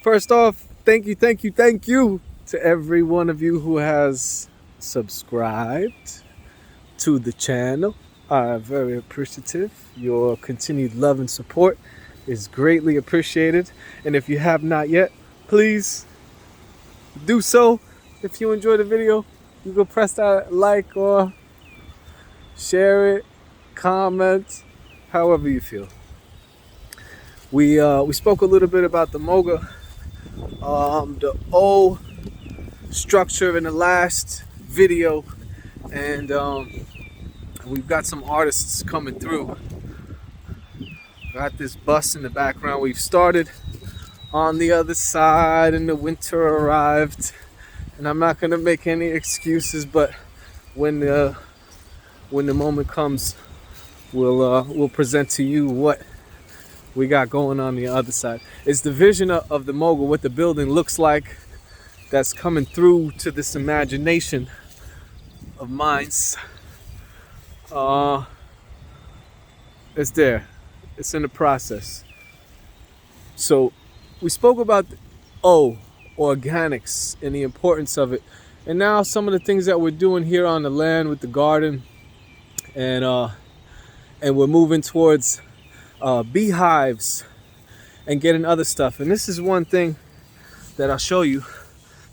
First off, thank you to every one of you who has subscribed to the channel. I'm very appreciative. Your continued love and support is greatly appreciated. And if you have not yet, please do so. If you enjoy the video, you can press that like or share it, comment, however you feel. We spoke a little bit about the moga, the O structure in the last video, and we've got some artists coming through. Got this bus in the background. We've started on the other side and the winter arrived, and I'm not gonna make any excuses, but when the moment comes, we'll present to you what we got going on the other side. It's the vision of the moga, what the building looks like, that's coming through to this imagination of minds. It's there. It's in the process. So we spoke about organics and the importance of it, and now some of the things that we're doing here on the land with the garden, and we're moving towards beehives and getting other stuff. And this is one thing that I'll show you.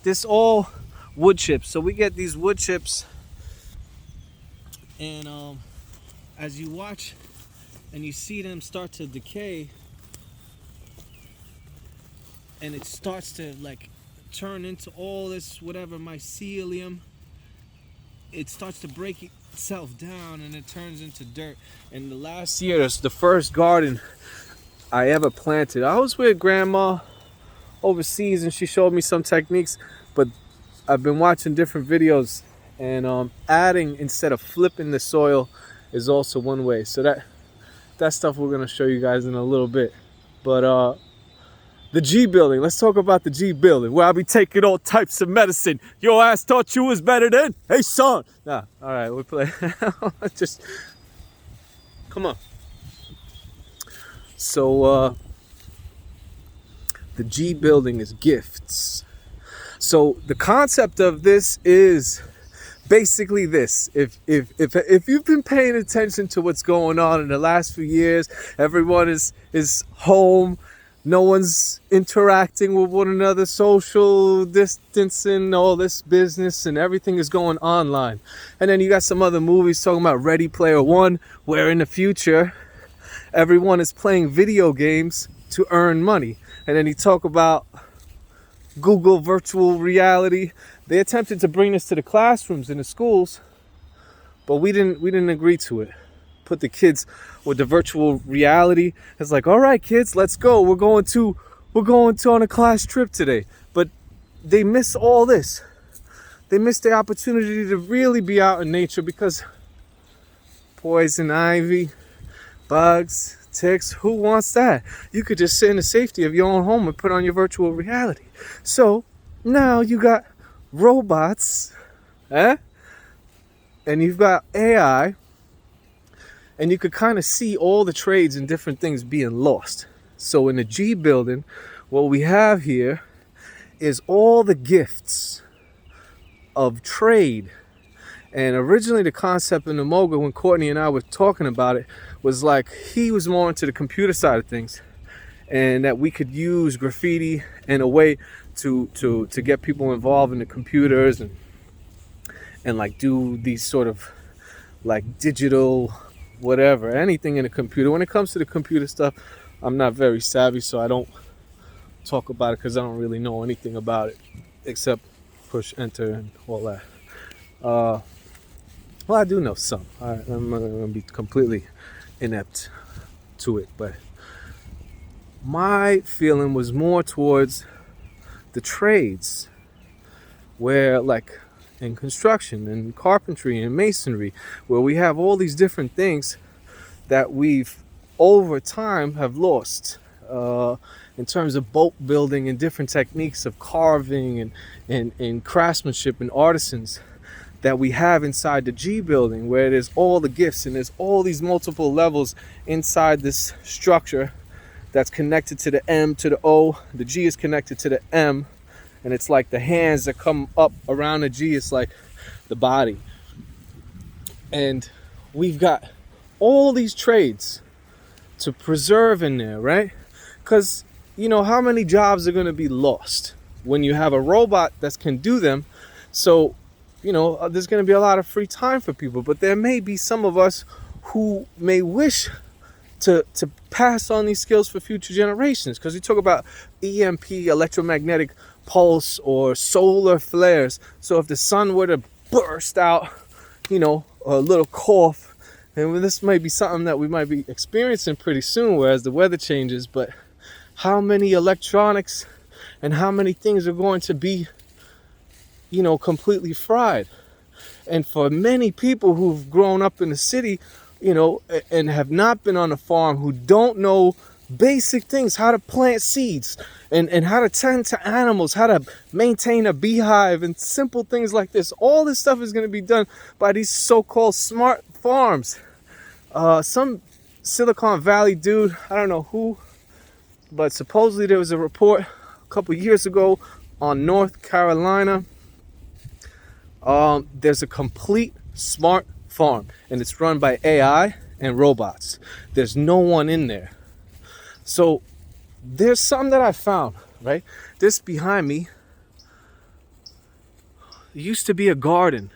This all wood chips. So we get these wood chips, and as you watch and you see them start to decay, and it starts to like turn into all this whatever mycelium, it starts to break itself down and it turns into dirt. And the last year, that's the first garden I ever planted. I was with grandma overseas and she showed me some techniques, but I've been watching different videos, and adding instead of flipping the soil is also one way. So that stuff we're gonna show you guys in a little bit. But the G building, let's talk about the G building, where I'll be taking all types of medicine. Your ass thought you was better than? Hey son! Nah, alright, we'll play. Just, come on. So, the G building is gifts. So the concept of this is basically this. If you've been paying attention to what's going on in the last few years, everyone is home. No one's interacting with one another, social distancing, all this business, and everything is going online. And then you got some other movies talking about Ready Player One, where in the future, everyone is playing video games to earn money. And then you talk about Google virtual reality. They attempted to bring this to the classrooms in the schools, but we didn't agree to it. Put the kids with the virtual reality. It's like, all right, kids, let's go. We're going to on a class trip today. But they miss all this. They miss the opportunity to really be out in nature, because poison ivy, bugs, ticks, who wants that? You could just sit in the safety of your own home and put on your virtual reality. So now you got robots, and you've got AI, and you could kind of see all the trades and different things being lost. So in the G building, what we have here is all the gifts of trade. And originally the concept in the moga, when Courtney and I were talking about it, was like he was more into the computer side of things, and that we could use graffiti in a way to get people involved in the computers and like do these sort of like digital whatever, anything in a computer. When it comes to the computer stuff, I'm not very savvy, so I don't talk about it because I don't really know anything about it except push enter and all that. Well, I do know some. I'm gonna be completely inept to it, but my feeling was more towards the trades, where like in construction and carpentry and masonry, where we have all these different things that we've over time have lost, in terms of boat building and different techniques of carving and craftsmanship and artisans that we have inside the G building, where there's all the gifts and there's all these multiple levels inside this structure that's connected to the M to the O. The G is connected to the M, and it's like the hands that come up around the G. It's like the body. And we've got all these trades to preserve in there, right? Because, how many jobs are going to be lost when you have a robot that can do them? So, there's going to be a lot of free time for people, but there may be some of us who may wish to pass on these skills for future generations, because we talk about EMP, electromagnetic pulse, or solar flares. So if the sun were to burst out, a little cough, and this might be something that we might be experiencing pretty soon, whereas the weather changes, but how many electronics and how many things are going to be, completely fried? And for many people who've grown up in the city, and have not been on a farm, who don't know basic things, how to plant seeds and how to tend to animals, how to maintain a beehive, and simple things like this. All this stuff is going to be done by these so-called smart farms. Some Silicon Valley dude, I don't know who, but supposedly there was a report a couple years ago on North Carolina. There's a complete smart farm, and it's run by AI and robots. There's no one in there. So there's something that I found, right? This behind me used to be a garden.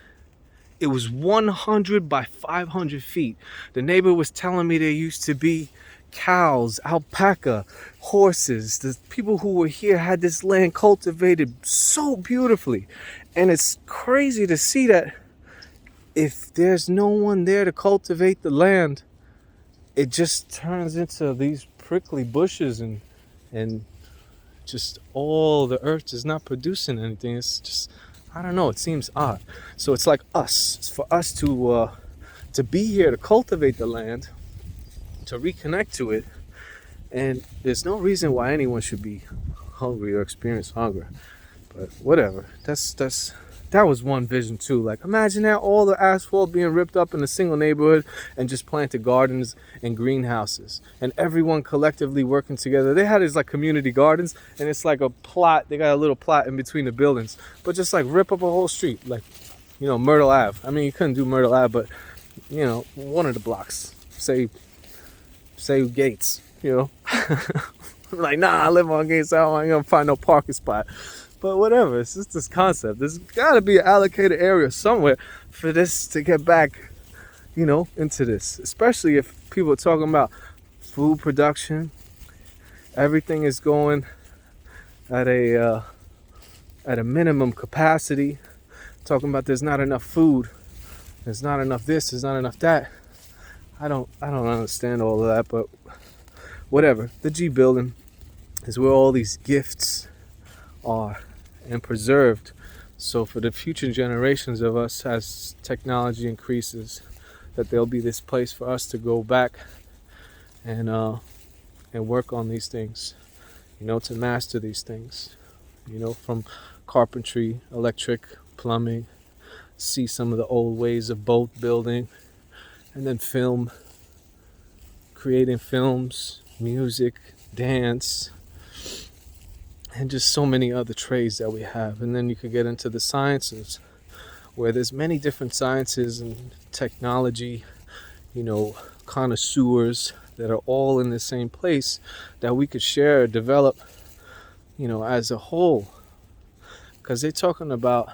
It was 100 by 500 feet. The neighbor was telling me there used to be cows, alpaca, horses. The people who were here had this land cultivated so beautifully. And it's crazy to see that if there's no one there to cultivate the land, it just turns into these prickly bushes, and just all the earth is not producing anything. It's just, I don't know, it seems odd. So it's like us. It's for us to be here to cultivate the land, to reconnect to it. And there's no reason why anyone should be hungry or experience hunger. But whatever. That was one vision too. Like, imagine that, all the asphalt being ripped up in a single neighborhood and just planted gardens and greenhouses, and everyone collectively working together. They had these like community gardens, and it's like a plot. They got a little plot in between the buildings, but just like rip up a whole street, like, Myrtle Ave. I mean, you couldn't do Myrtle Ave, but one of the blocks, say Gates, like, nah, I live on Gates, I ain't gonna find no parking spot. But whatever, it's just this concept. There's got to be an allocated area somewhere for this to get back, into this. Especially if people are talking about food production. Everything is going at a minimum capacity. Talking about there's not enough food, there's not enough this, there's not enough that. I don't understand all of that, but whatever. The G building is where all these gifts are and preserved, so for the future generations of us, as technology increases, that there'll be this place for us to go back and work on these things, to master these things, from carpentry, electric, plumbing, see some of the old ways of boat building, and then film, creating films, music, dance, and just so many other trades that we have. And then you could get into the sciences, where there's many different sciences and technology, connoisseurs that are all in the same place that we could share, develop, as a whole. Because they're talking about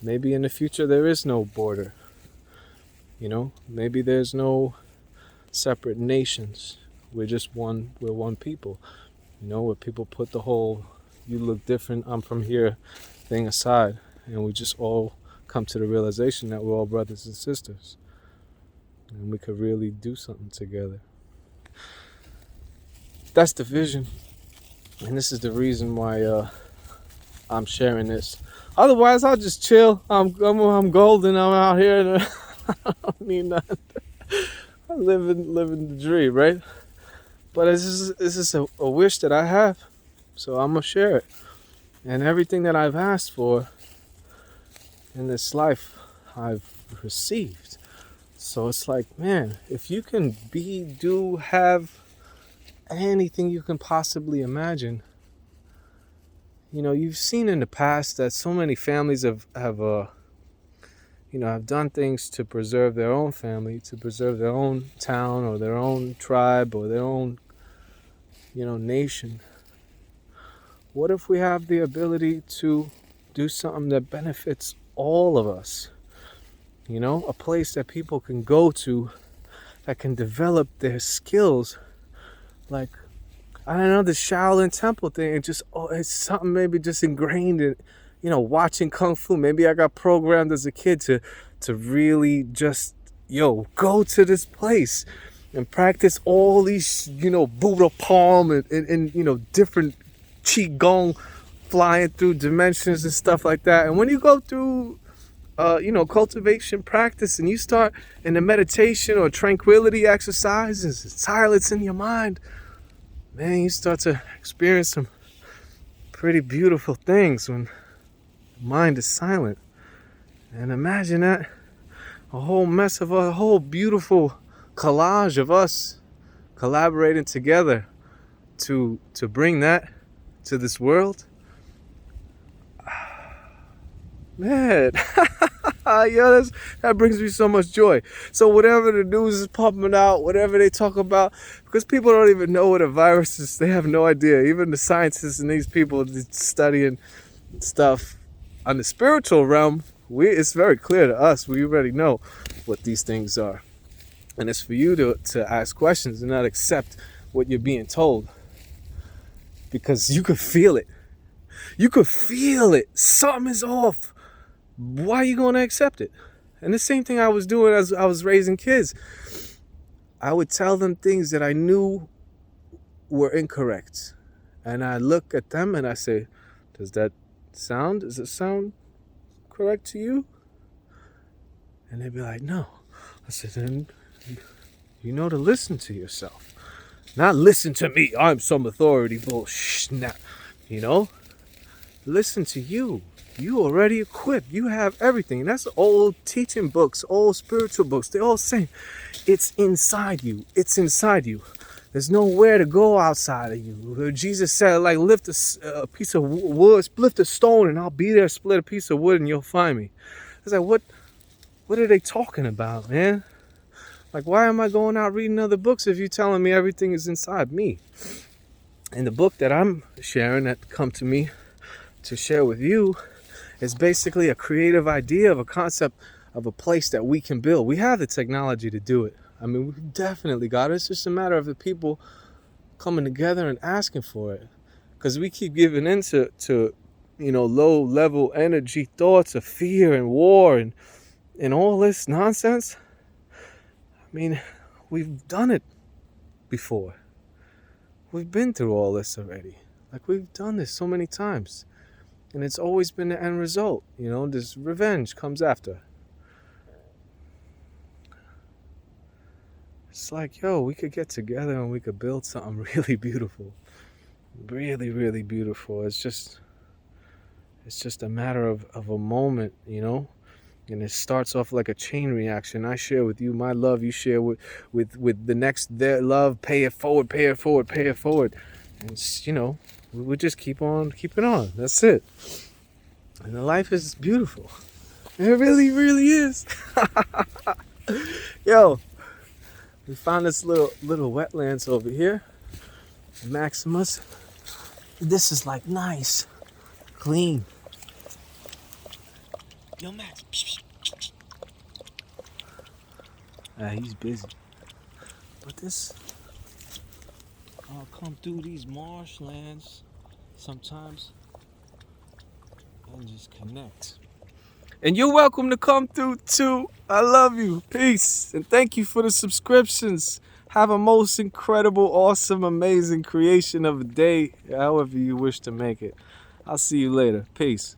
maybe in the future there is no border. Maybe there's no separate nations. We're one people. Where people put the whole "you look different, I'm from here" thing aside, and we just all come to the realization that we're all brothers and sisters, and we could really do something together. That's the vision, and this is the reason why I'm sharing this. Otherwise, I'll just chill. I'm golden. I'm out here, and I don't need nothing. I'm living the dream, right? But this is a wish that I have, so I'm going to share it. And everything that I've asked for in this life, I've received. So it's like, man, if you can have anything you can possibly imagine. You know, you've seen in the past that so many families have done things to preserve their own family, to preserve their own town or their own tribe or their own, nation. What if we have the ability to do something that benefits all of us? A place that people can go to that can develop their skills, like, I don't know, the Shaolin Temple thing. It's something maybe just ingrained in, watching Kung Fu. Maybe I got programmed as a kid to really just, go to this place and practice all these, Buddha palm and different Qigong flying through dimensions and stuff like that. And when you go through, cultivation practice and you start in the meditation or tranquility exercises, silence in your mind, man, you start to experience some pretty beautiful things when the mind is silent. And imagine that, a whole beautiful collage of us collaborating together to bring that to this world. Man, that brings me so much joy. So whatever the news is pumping out, whatever they talk about, because people don't even know what a virus is, they have no idea. Even the scientists and these people studying stuff on the spiritual realm, it's very clear to us. We already know what these things are. And it's for you to ask questions and not accept what you're being told. Because you could feel it. You could feel it. Something is off. Why are you going to accept it? And the same thing I was doing as I was raising kids. I would tell them things that I knew were incorrect. And I look at them and I say, does it sound correct to you? And they'd be like, no. I said, then you know to listen to yourself. Not listen to me. I'm some authority bullshit. Listen to you. You already equipped. You have everything. And that's old teaching books, old spiritual books. They all say it's inside you. It's inside you. There's nowhere to go outside of you. Jesus said, like, lift a piece of wood, lift a stone, and I'll be there, split a piece of wood, and you'll find me. I was like, what are they talking about, man? Like, why am I going out reading other books if you're telling me everything is inside me? And the book that I'm sharing, that come to me to share with you, is basically a creative idea of a concept of a place that we can build. We have the technology to do it. I mean, we definitely got it. It's just a matter of the people coming together and asking for it. Because we keep giving in to low-level energy thoughts of fear and war and all this nonsense. I mean, we've done it before. We've been through all this already. Like, we've done this so many times. And it's always been the end result. This revenge comes after. It's like, we could get together and we could build something really beautiful. Really, really beautiful. It's just a matter of a moment, And it starts off like a chain reaction. I share with you my love. You share with the next their love. Pay it forward, pay it forward, pay it forward. And we would just keep on keeping on. That's it. And the life is beautiful. It really, really is. We found this little wetlands over here. Maximus. This is like nice, clean. Yo, Max. He's busy. But I'll come through these marshlands sometimes and just connect. And you're welcome to come through too. I love you. Peace. And thank you for the subscriptions. Have a most incredible, awesome, amazing creation of a day, however you wish to make it. I'll see you later. Peace.